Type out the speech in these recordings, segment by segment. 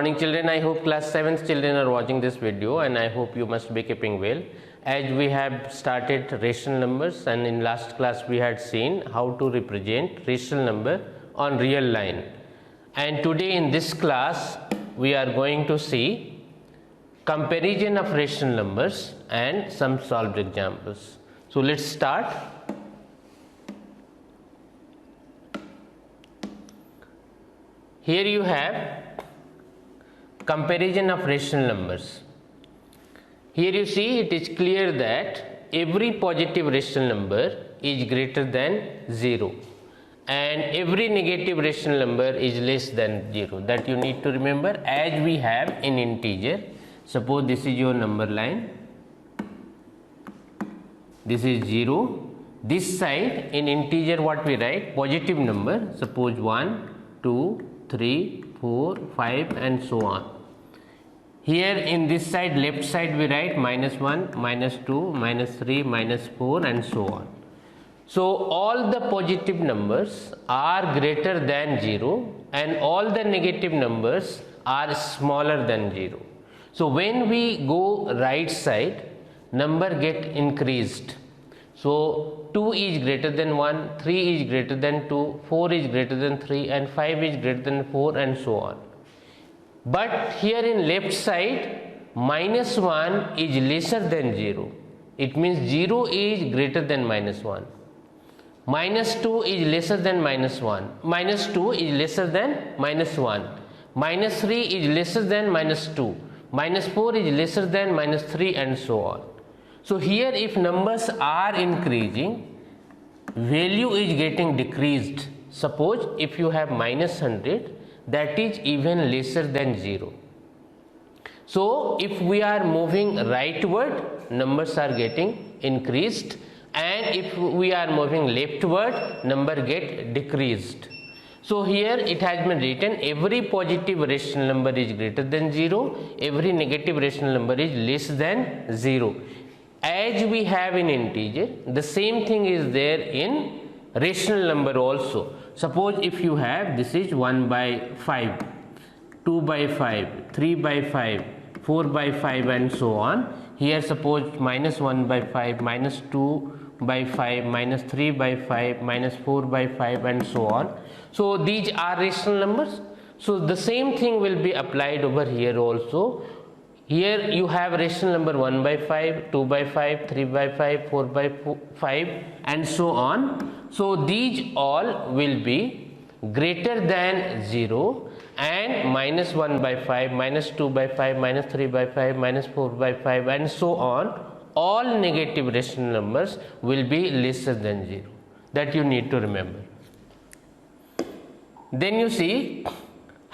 Morning children, I hope class 7th children are watching this video and I hope you must be keeping well. As we have started rational numbers and in last class we had seen how to represent rational number on real line. And today in this class we are going to see comparison of rational numbers and some solved examples. So let's start. Here you have comparison of rational numbers. Here you see it is clear that every positive rational number is greater than 0 and every negative rational number is less than 0. That you need to remember as we have in integer. Suppose this is your number line, this is 0. This side in integer what we write? Positive number. Suppose 1, 2, 3, 4, 5 and so on. Here in this side, left side we write -1, -2, -3, -4 and so on. So all the positive numbers are greater than 0 and all the negative numbers are smaller than 0. So when we go right side, number get increased. So 2 is greater than 1, 3 is greater than 2, 4 is greater than 3 and 5 is greater than 4 and so on. But here in left side, -1 is lesser than 0. It means 0 is greater than -1. -2 is lesser than -1. -2 is lesser than -1. -3 is lesser than -2. -4 is lesser than -3 and so on. So here if numbers are increasing, value is getting decreased. Suppose if you have -100, that is even lesser than 0. So if we are moving rightward, numbers are getting increased, and if we are moving leftward, number get decreased. So here it has been written every positive rational number is greater than 0, every negative rational number is less than 0. As we have in integer, the same thing is there in rational number also. Suppose if you have, this is 1 by 5, 2 by 5, 3 by 5, 4 by 5 and so on. Here suppose -1 by 5, -2 by 5, -3 by 5, -4 by 5 and so on. So these are rational numbers. So the same thing will be applied over here also. Here you have rational number 1 by 5, 2 by 5, 3 by 5, 4 by 5 and so on. So these all will be greater than 0 and -1 by 5, -2 by 5, -3 by 5, -4 by 5 and so on. All negative rational numbers will be lesser than 0. That you need to remember. Then you see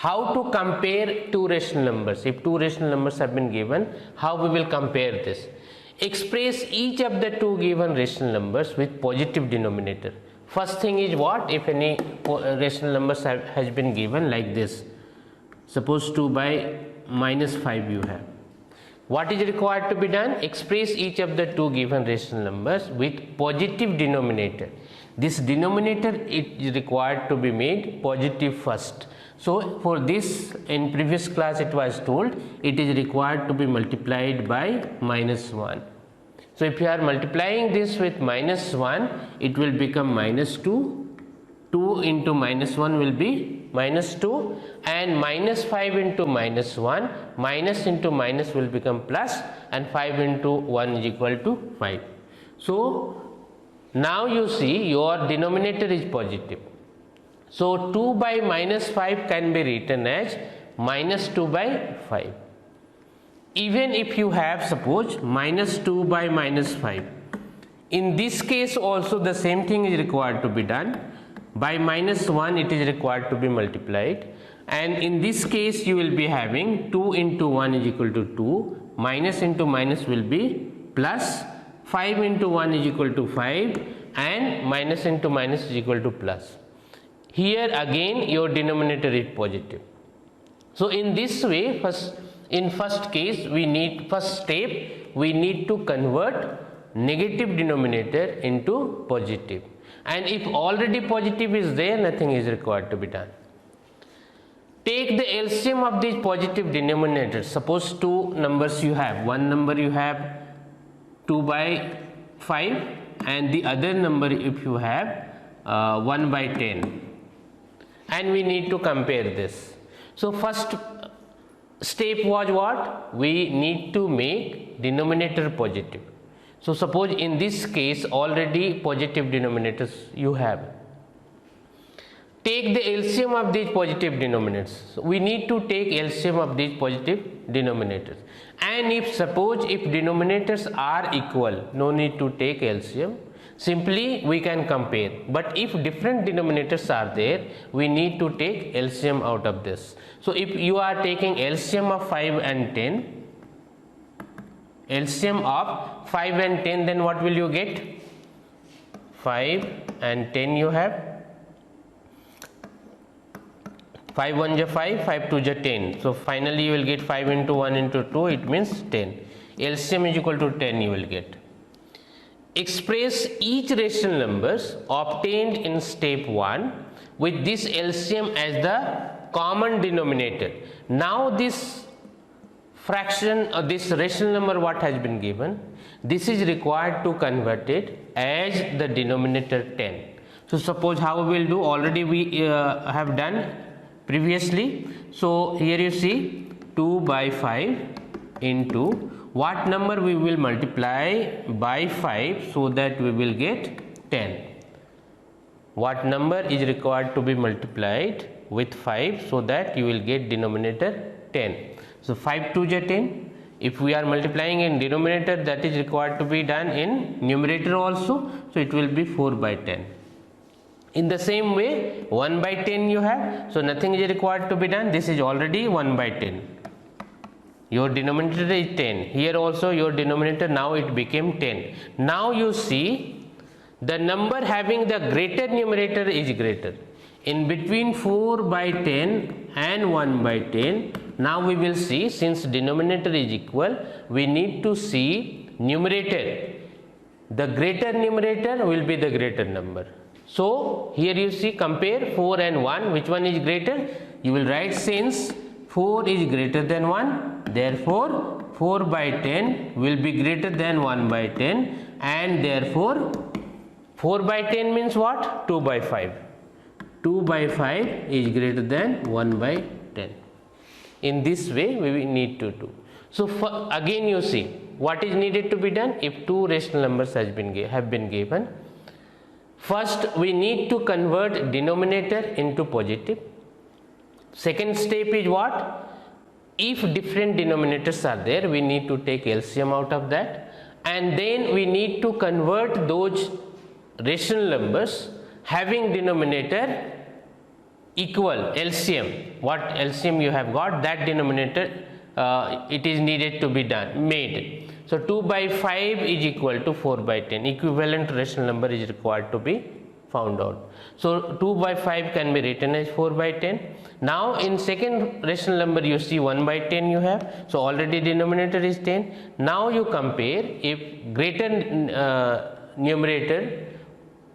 how to compare two rational numbers. If two rational numbers have been given, how we will compare this? Express each of the two given rational numbers with positive denominator. First thing is what? If any rational numbers has been given like this, suppose 2 by -5 you have. What is required to be done? Express each of the two given rational numbers with positive denominator. This denominator is required to be made positive first. So for this, in previous class it was told it is required to be multiplied by -1. So if you are multiplying this with -1, it will become -2. 2 into -1 will be -2 and -5 into -1, minus into minus will become plus, and 5 into 1 is equal to 5. So now you see your denominator is positive. So 2 by -5 can be written as -2 by 5. Even if you have suppose -2 by -5, in this case also the same thing is required to be done. By -1 it is required to be multiplied, and in this case you will be having 2 into 1 is equal to 2, minus into minus will be plus, 5 into 1 is equal to 5 and minus into minus is equal to plus. Here again your denominator is positive. So in this way, in first case first step we need to convert negative denominator into positive, and if already positive is there, nothing is required to be done. take the LCM of these positive denominators. Suppose two numbers you have, one number you have 2 by 5 and the other number if you have 1 by 10, and we need to compare this. So first step was what? We need to make denominator positive. So suppose in this case already positive denominators you have. Take the LCM of these positive denominators. So we need to take LCM of these positive denominators. And if suppose if denominators are equal, no need to take LCM. Simply we can compare. But if different denominators are there, we need to take LCM out of this. So if you are taking LCM of 5 and 10, LCM of 5 and 10, then what will you get? 5 and 10 you have. 5 1 is 5, 5 2 is 10. So finally you will get 5 into 1 into 2, it means 10. LCM is equal to 10 you will get. Express each rational numbers obtained in step 1 with this LCM as the common denominator. Now this fraction or this rational number what has been given, this is required to convert it as the denominator 10. So suppose how we will do, already we have done previously. So here you see 2 by 5 into what number we will multiply by 5 so that we will get 10. What number is required to be multiplied with 5 so that you will get denominator 10. So 5 2 is 10. If we are multiplying in denominator, that is required to be done in numerator also. So it will be 4 by 10. In the same way 1 by 10 you have, so nothing is required to be done. This is already 1 by 10. Your denominator is 10. Here also your denominator now it became 10. Now you see the number having the greater numerator is greater. In between 4 by 10 and 1 by 10, now we will see, since denominator is equal, we need to see numerator. The greater numerator will be the greater number. So here you see, compare 4 and 1, which one is greater? You will write, since 4 is greater than 1, therefore 4 by 10 will be greater than 1 by 10, and therefore 4 by 10 means what? 2 by 5. 2 by 5 is greater than 1 by 10. In this way we need to do. So again you see what is needed to be done. If two rational numbers have been given, first we need to convert denominator into positive. Second step is what? If different denominators are there, we need to take LCM out of that, and then we need to convert those rational numbers having denominator equal LCM. What LCM you have got, that denominator it is needed to be made. So 2 by 5 is equal to 4 by 10. Equivalent rational number is required to be found out. So 2 by 5 can be written as 4 by 10. Now in second rational number you see 1 by 10 you have. So already denominator is 10. Now you compare, if greater numerator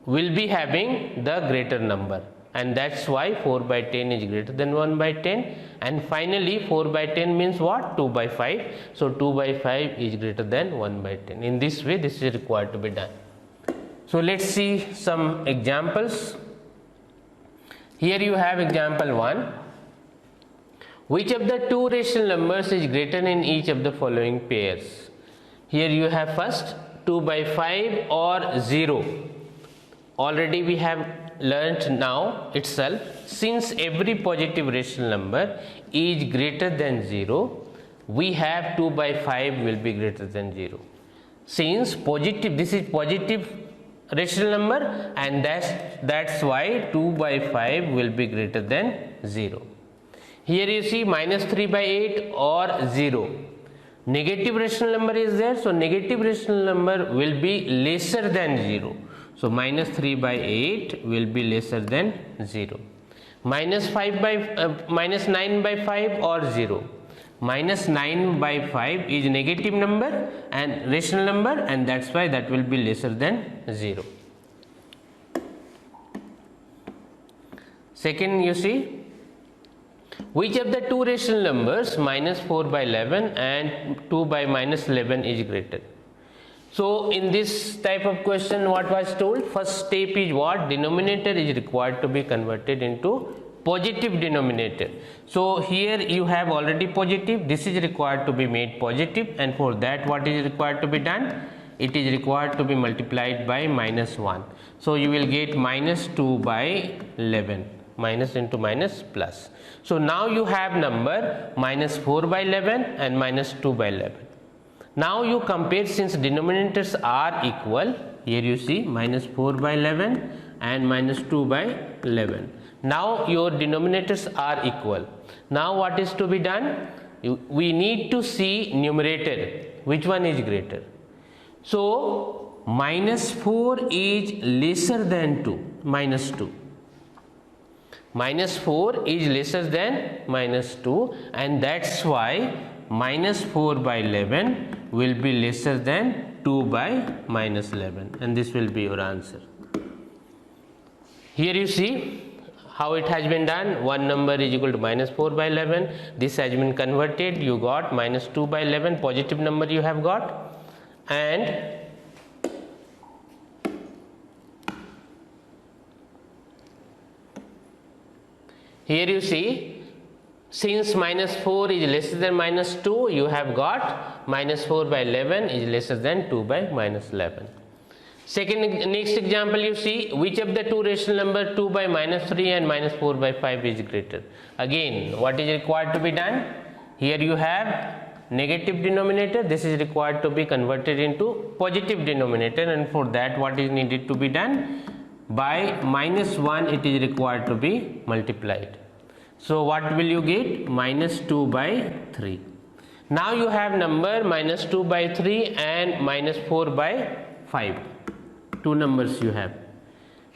will be having the greater number, and that's why 4 by 10 is greater than 1 by 10, and finally 4 by 10 means what? 2 by 5. So 2 by 5 is greater than 1 by 10. In this way this is required to be done. So let's see some examples. Here you have example 1. Which of the two rational numbers is greater in each of the following pairs? Here you have first 2 by 5 or 0. Already we have learnt now itself, since every positive rational number is greater than 0, we have 2 by 5 will be greater than 0. Since positive, this is positive rational number, and that's why 2 by 5 will be greater than 0. Here you see minus 3 by 8 or 0. Negative rational number is there, so negative rational number will be lesser than 0. So minus 3 by 8 will be lesser than 0. Minus 9 by 5 or 0. Minus 9 by 5 is negative number and rational number, and that's why that will be lesser than 0. Second you see Which of the two rational numbers minus 4 by 11 and 2 by minus 11 is greater? So in this type of question, what was told? First step is what? Denominator is required to be converted into positive denominator. So here you have already positive, this is required to be made positive, and for that what is required to be done? It is required to be multiplied by minus 1. So you will get minus 2 by 11, minus into minus plus. So now you have number minus 4 by 11 and minus 2 by 11. Now you compare, since denominators are equal, here you see minus 4 by 11 and minus 2 by 11. Now your denominators are equal. Now what is to be done? We need to see numerator, which one is greater. So minus 4 is lesser than 2, minus 2. Minus 4 is lesser than minus 2, and that's why minus 4 by 11 will be lesser than 2 by minus 11, and this will be your answer. Here you see how it has been done. One number is equal to minus 4 by 11. This has been converted. You got minus 2 by 11, positive number you have got. And here you see, since minus 4 is lesser than minus 2, you have got minus 4 by 11 is lesser than 2 by minus 11. Next example, you see, which of the two rational number 2 by minus 3 and minus 4 by 5 is greater? Again, what is required to be done? Here you have negative denominator, this is required to be converted into positive denominator, and for that what is needed to be done? By minus 1 it is required to be multiplied. So what will you get? Minus 2 by 3. Now you have number minus 2 by 3 and minus 4 by 5. Two numbers you have.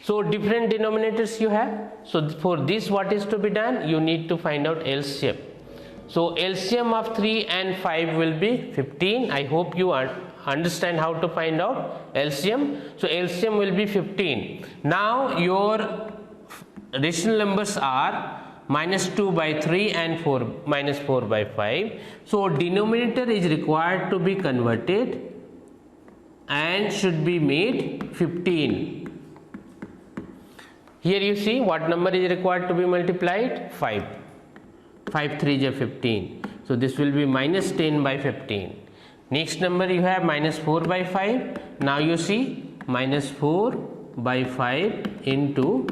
So different denominators you have. So for this what is to be done? You need to find out LCM. So LCM of 3 and 5 will be 15. I hope you understand how to find out LCM. So LCM will be 15. Now your rational numbers are minus 2 by 3 and minus 4 by 5. So denominator is required to be converted and should be made 15. Here you see what number is required to be multiplied? 5. 5 3 is 15. So this will be minus 10 by 15. Next number you have minus 4 by 5. Now you see minus 4 by 5 into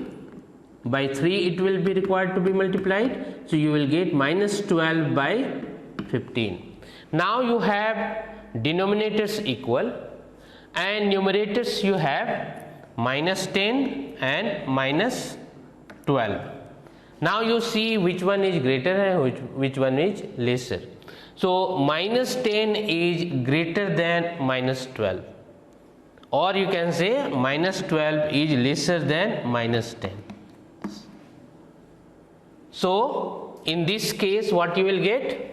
by 3 it will be required to be multiplied. So you will get minus 12 by 15. Now you have denominators equal and numerators you have minus 10 and minus 12. Now you see which one is greater and which one is lesser. So minus 10 is greater than minus 12, or you can say minus 12 is lesser than minus 10. So in this case what you will get?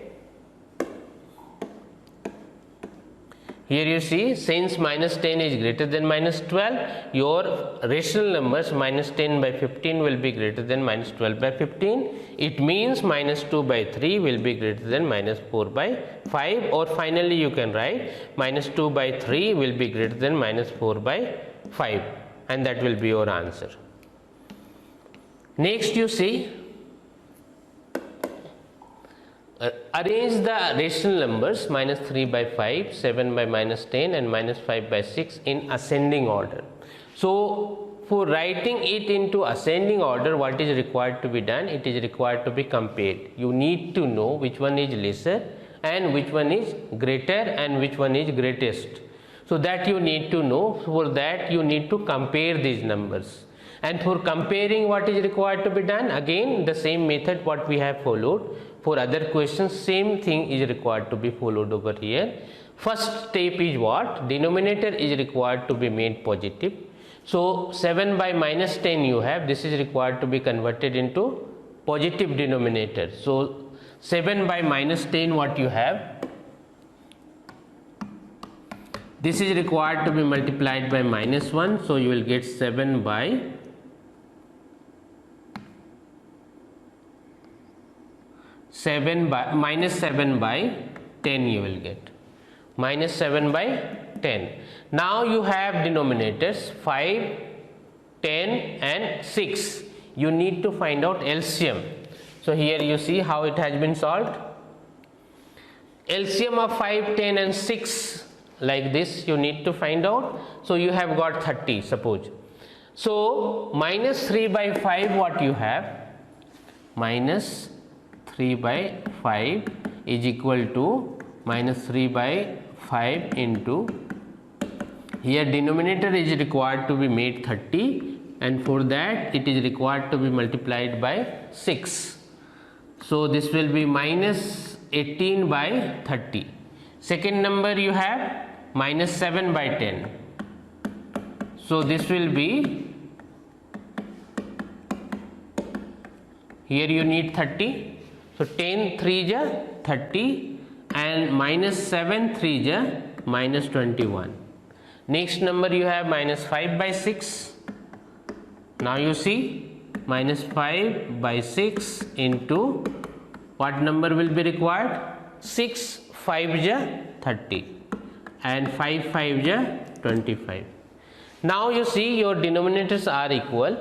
Here you see, since minus 10 is greater than minus 12, your rational numbers minus 10 by 15 will be greater than minus 12 by 15. It means minus 2 by 3 will be greater than minus 4 by 5, or finally you can write minus 2 by 3 will be greater than minus 4 by 5, and that will be your answer. Next you see, arrange the rational numbers minus 3 by 5, 7 by minus 10 and minus 5 by 6 in ascending order. So for writing it into ascending order, what is required to be done? It is required to be compared. You need to know which one is lesser and which one is greater and which one is greatest. So that you need to know. For that you need to compare these numbers. And for comparing, what is required to be done? Again the same method what we have followed. For other questions, same thing is required to be followed over here. First step is what? Denominator is required to be made positive. So 7 by minus 10 you have, this is required to be converted into positive denominator. So 7 by minus 10 what you have? This is required to be multiplied by minus 1. So you will get 7 by minus 7 by 10 you will get. Minus 7 by 10. Now you have denominators 5, 10 and 6. You need to find out LCM. So here you see how it has been solved. LCM of 5, 10 and 6 like this you need to find out. So you have got 30 suppose. So minus 3 by 5 what you have? Minus 3 by 5 is equal to minus 3 by 5 into, here denominator is required to be made 30 and for that it is required to be multiplied by 6. So this will be minus 18 by 30. Second number you have minus 7 by 10. So this will be, here you need 30. So 10 3 ja 30 and minus 7 3 ja minus 21. Next number you have minus 5 by 6. Now you see minus 5 by 6 into what number will be required? 6 5 ja 30 and 5 5 ja 25. Now you see your denominators are equal.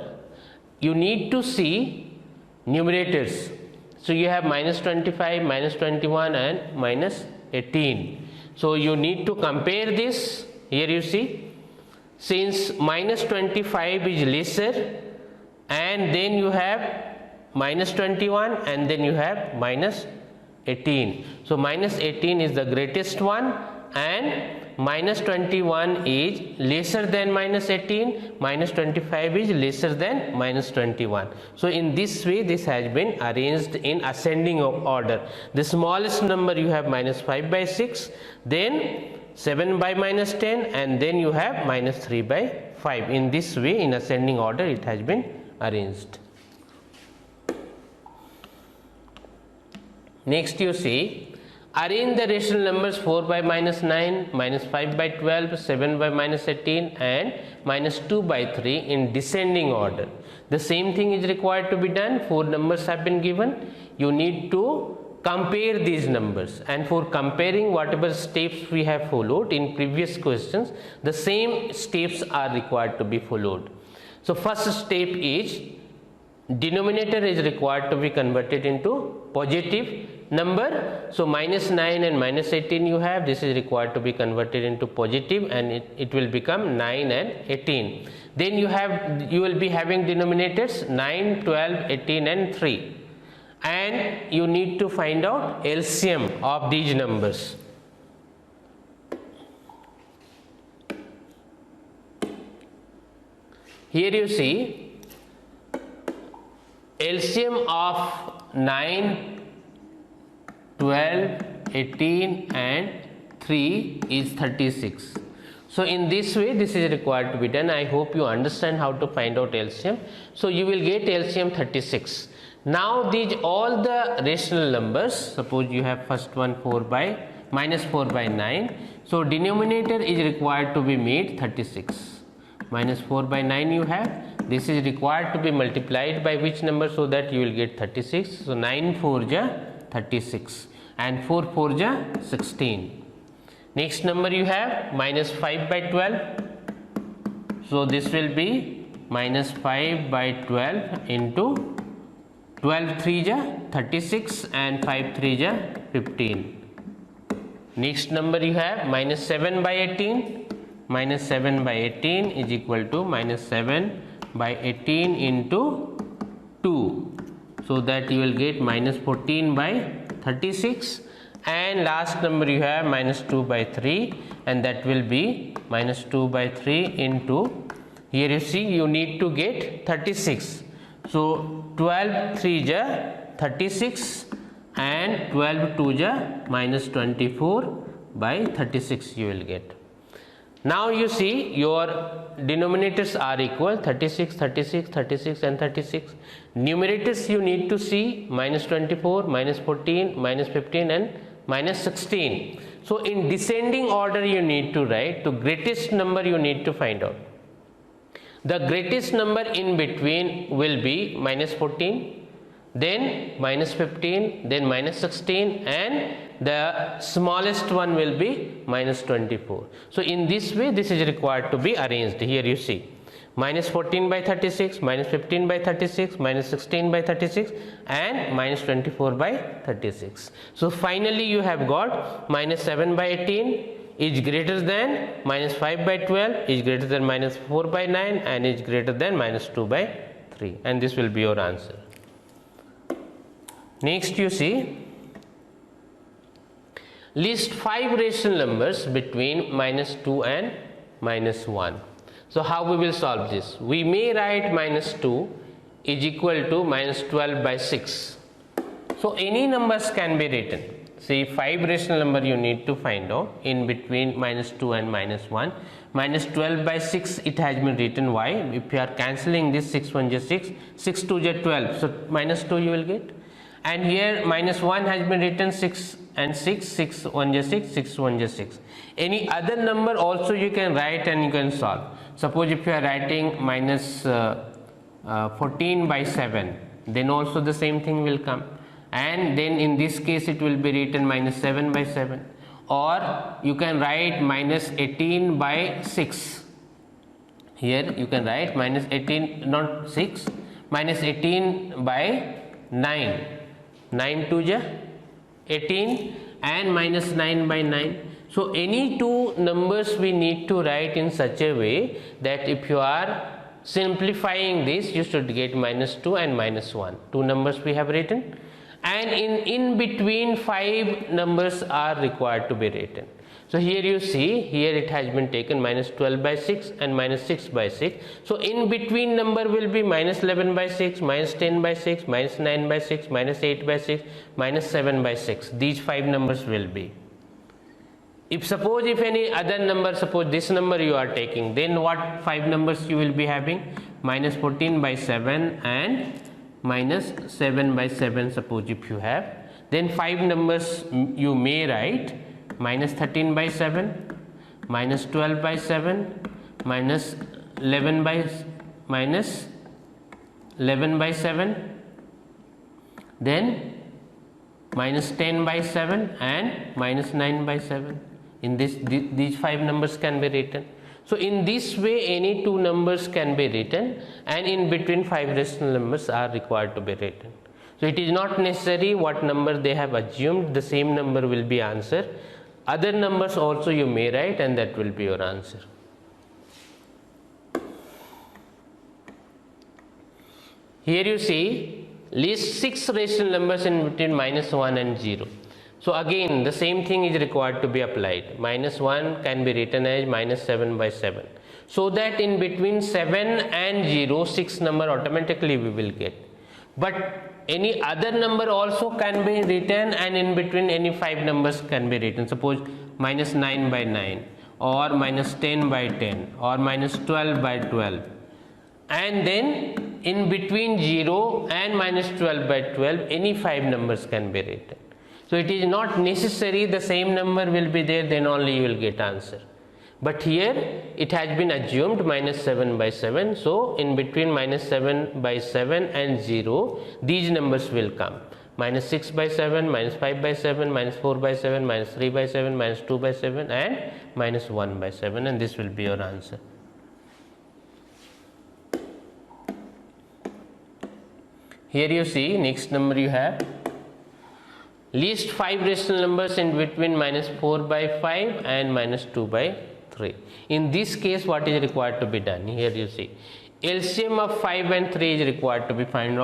You need to see numerators. So you have minus 25, minus 21 and minus 18. So you need to compare this. Here you see, since minus 25 is lesser and then you have minus 21 and then you have minus 18. So minus 18 is the greatest one and minus 21 is lesser than minus 18, minus 25 is lesser than minus 21. So in this way this has been arranged in ascending order. The smallest number you have minus 5 by 6, then 7 by minus 10 and then you have minus 3 by 5. In this way in ascending order it has been arranged. Next you see, arrange the rational numbers 4 by minus 9, minus 5 by 12, 7 by minus 18 and minus 2 by 3 in descending order. The same thing is required to be done. 4 numbers have been given. You need to compare these numbers, and for comparing whatever steps we have followed in previous questions, the same steps are required to be followed. So first step is denominator is required to be converted into positive number. So minus 9 and minus 18 you have, this is required to be converted into positive and it will become 9 and 18. Then you will be having denominators 9, 12, 18 and 3 and you need to find out LCM of these numbers. Here you see LCM of 9, 12, 18 and 3 is 36. So in this way this is required to be done. I hope you understand how to find out LCM. So you will get LCM 36. Now these all the rational numbers, suppose you have first one minus 4 by 9. So denominator is required to be made 36. Minus 4 by 9 you have. This is required to be multiplied by which number so that you will get 36. So 9 4 ja 36 and 4 4 ja 16. Next number you have minus 5 by 12. So this will be minus 5 by 12 into 12 3 ja 36 and 5 3 ja 15. Next number you have minus 7 by 18. Minus 7 by 18 is equal to minus 7 by 18 into 2. So that you will get minus 14 by 36. And last number you have minus 2 by 3 and that will be minus 2 by 3 into, here you see you need to get 36. So 12 3 ja 36 and 12 2 ja minus 24 by 36 you will get. Now you see your denominators are equal 36, 36, 36 and 36. Numerators you need to see minus 24, minus 14, minus 15 and minus 16. So in descending order you need to write, the greatest number you need to find out. The greatest number in between will be minus 14, then minus 15, then minus 16, and the smallest one will be minus 24. So in this way this is required to be arranged. Here you see minus 14 by 36, minus 15 by 36, minus 16 by 36, and minus 24 by 36. So finally you have got minus 7 by 18 is greater than minus 5 by 12, is greater than minus 4 by 9, and is greater than minus 2 by 3, and this will be your answer. Next you see, list 5 rational numbers between minus 2 and minus 1. So how we will solve this? We may write minus 2 is equal to minus 12 by 6. So any numbers can be written. See, 5 rational number you need to find out in between minus 2 and minus 1. Minus 12 by 6 it has been written. Why? If you are cancelling this, 6 1 is 6, 6 2 is 12. So minus 2 you will get. And here minus 1 has been written, 6 and 6, 6 1 is 6, 6 1 is 6. Any other number also you can write and you can solve. Suppose if you are writing minus 14 by 7, then also the same thing will come. And then in this case it will be written minus 7 by 7. Or you can write minus 18 by 6. Here you can write minus 18, not 6, minus 18 by 9. 9 2 is 18 and minus 9 by 9. So any two numbers we need to write in such a way that if you are simplifying this, you should get minus 2 and minus 1. Two numbers we have written, and in between 5 numbers are required to be written. So here you see, here it has been taken minus 12 by 6 and minus 6 by 6. So in between number will be minus 11 by 6, minus 10 by 6, minus 9 by 6, minus 8 by 6, minus 7 by 6. These 5 numbers will be. If suppose if any other number, suppose this number you are taking, then what 5 numbers you will be having? Minus 14 by 7 and minus 7 by 7, suppose if you have. Then 5 numbers you may write minus 13 by 7, minus 12 by 7, minus 11 by 7, then minus 10 by 7 and minus 9 by 7. In this, these 5 numbers can be written. So in this way any two numbers can be written, and in between 5 rational numbers are required to be written. So it is not necessary what number they have assumed, the same number will be answer. Other numbers also you may write, and that will be your answer. Here you see, list 6 rational numbers in between minus 1 and 0. So again the same thing is required to be applied. Minus 1 can be written as minus 7 by 7. So that in between 7 and 0, 6 number automatically we will get. But any other number also can be written, and in between any 5 numbers can be written. Suppose minus 9 by 9, or minus 10 by 10, or minus 12 by 12. And then in between 0 and minus 12 by 12, any 5 numbers can be written. So it is not necessary the same number will be there, then only you will get answer. But here it has been assumed minus 7 by 7. So in between minus 7 by 7 and 0, these numbers will come. Minus 6 by 7, minus 5 by 7, minus 4 by 7, minus 3 by 7, minus 2 by 7, and minus 1 by 7, and this will be your answer. Here you see, next number you have. List 5 rational numbers in between minus 4 by 5 and minus 2 by 3. In this case what is required to be done? Here you see, LCM of 5 and 3 is required to be found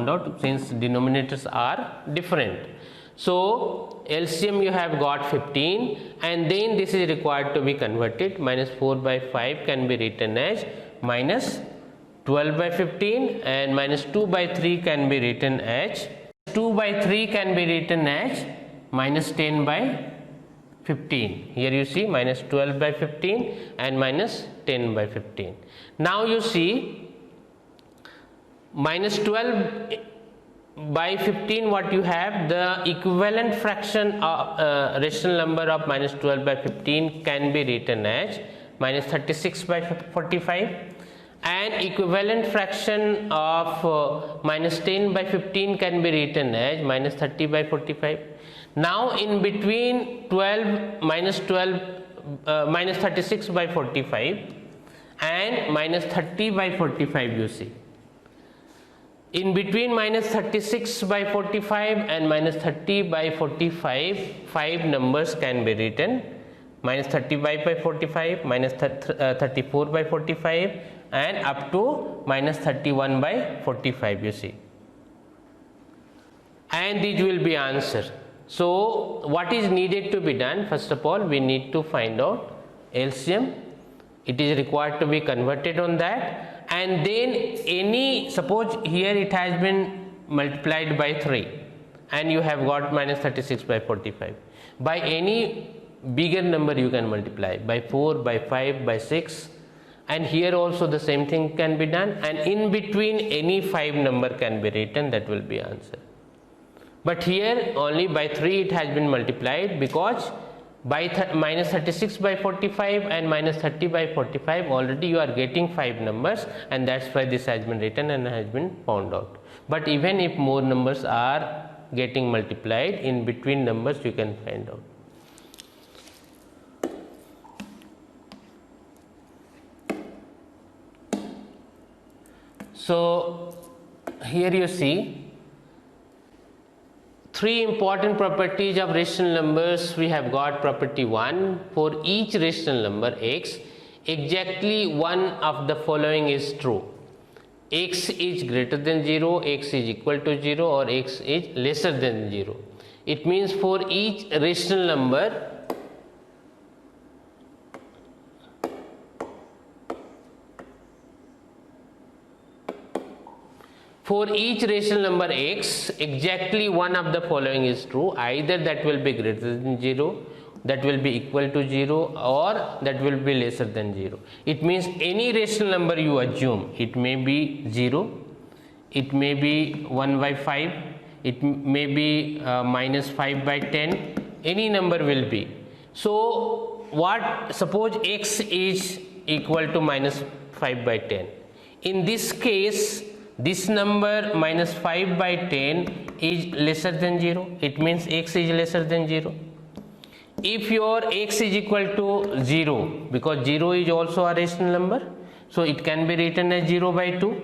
out since denominators are different. So LCM you have got 15, and then this is required to be converted. Minus 4 by 5 can be written as minus 12 by 15, and minus 2 by 3 can be written as 2 by 3 can be written as minus 10 by 15. Here you see minus 12 by 15 and minus 10 by 15. Now you see minus 12 by 15, what you have, the equivalent fraction of rational number of minus 12 by 15 can be written as minus 36 by 45, An equivalent fraction of minus 10 by 15 can be written as minus 30 by 45. Now in between 12 minus 36 by 45 and minus 30 by 45, you see. In between minus 36 by 45 and minus 30 by 45, 5 numbers can be written. Minus 35 by 45, minus 34 by 45 and up to minus 31 by 45, you see. And these will be answer. So what is needed to be done? First of all, we need to find out LCM. It is required to be converted on that, and then suppose here it has been multiplied by 3 and you have got minus 36 by 45. By any bigger number you can multiply, by 4, by 5, by 6, and here also the same thing can be done, and in between any 5 number can be written, that will be answer. But here only by 3 it has been multiplied, because by minus 36 by 45 and minus 30 by 45 already you are getting 5 numbers, and that's why this has been written and has been found out. But even if more numbers are getting multiplied, in between numbers you can find out. So here you see 3 important properties of rational numbers. We have got property 1, for each rational number x, exactly one of the following is true. X is greater than 0, x is equal to 0, or x is lesser than 0. It means for each rational number, x, exactly one of the following is true. Either that will be greater than 0, that will be equal to 0, or that will be lesser than 0. It means any rational number you assume, it may be 0, it may be 1 by 5, it may be minus 5 by 10, any number will be. So suppose x is equal to minus 5 by 10. In this case, this number minus 5 by 10 is lesser than 0. It means x is lesser than 0. If your x is equal to 0, because 0 is also a rational number, so it can be written as 0 by 2.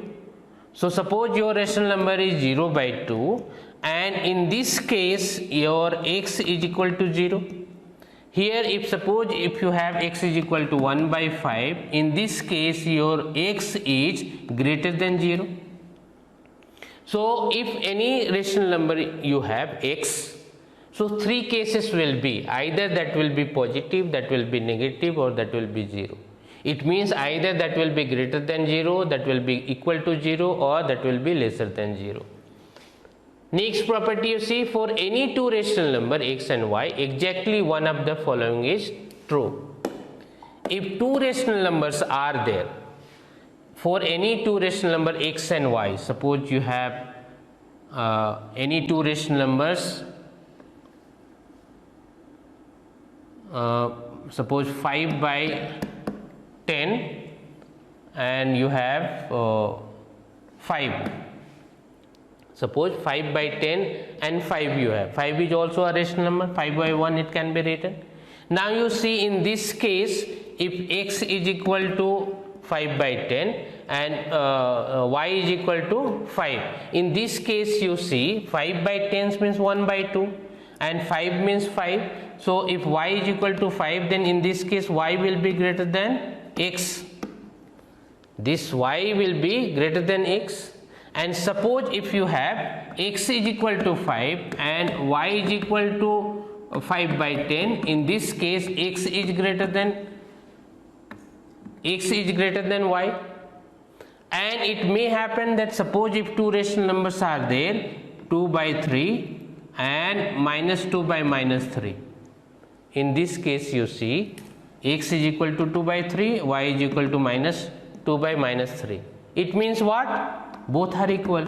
So suppose your rational number is 0 by 2, and in this case your x is equal to 0. Here suppose if you have x is equal to 1 by 5, in this case your x is greater than 0. So if any rational number you have x, so 3 cases will be, either that will be positive, that will be negative, or that will be 0. It means either that will be greater than 0, that will be equal to 0, or that will be lesser than 0. Next property you see, for any 2 rational number x and y, exactly one of the following is true. If 2 rational numbers are there, for any 2 rational number x and y, suppose you have any 2 rational numbers, suppose 5 by 10 and you have 5. Suppose 5 by 10 and 5 you have. 5 is also a rational number, 5 by 1 it can be written. Now you see in this case, if x is equal to 5 by 10 and y is equal to 5. In this case you see 5 by 10 means 1 by 2 and 5 means 5. So if y is equal to 5, then in this case y will be greater than x. This y will be greater than x. And suppose if you have x is equal to 5 and y is equal to 5 by 10, in this case x is greater than y. And it may happen that suppose if 2 rational numbers are there, 2 by 3 and minus 2 by minus 3. In this case you see x is equal to 2 by 3, y is equal to minus 2 by minus 3. It means what? Both are equal.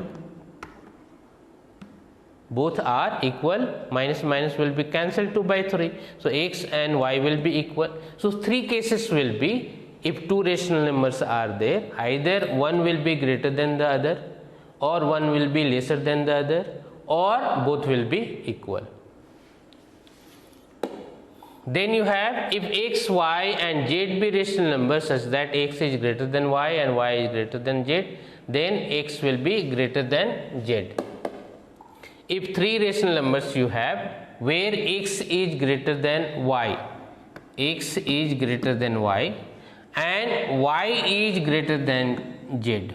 Both are equal. Minus minus will be cancelled, 2 by 3. So x and y will be equal. So 3 cases will be if two rational numbers are there, either one will be greater than the other, or one will be lesser than the other, or both will be equal. Then you have, if x, y and z be rational numbers such that x is greater than y and y is greater than z, then x will be greater than z. If three rational numbers you have where x is greater than y, x is greater than y and y is greater than z.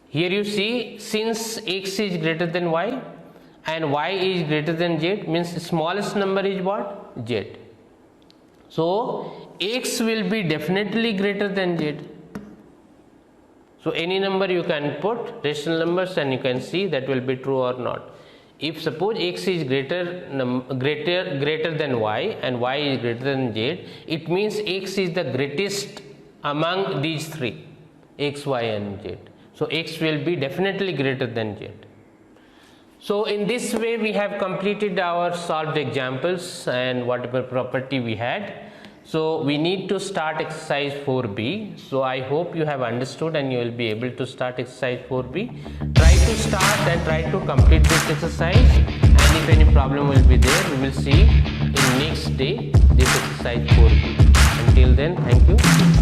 Here you see, since x is greater than y and y is greater than z, means smallest number is what? Z. So x will be definitely greater than z. So any number you can put rational numbers and you can see that will be true or not. If suppose x is greater than y and y is greater than z, it means x is the greatest among these three, x, y and z. So x will be definitely greater than z. So in this way we have completed our solved examples and whatever property we had. So we need to start exercise 4b. So I hope you have understood and you will be able to start exercise 4b. Try to start and try to complete this exercise, and if any problem will be there, we will see in next day this exercise 4b. Until then, thank you.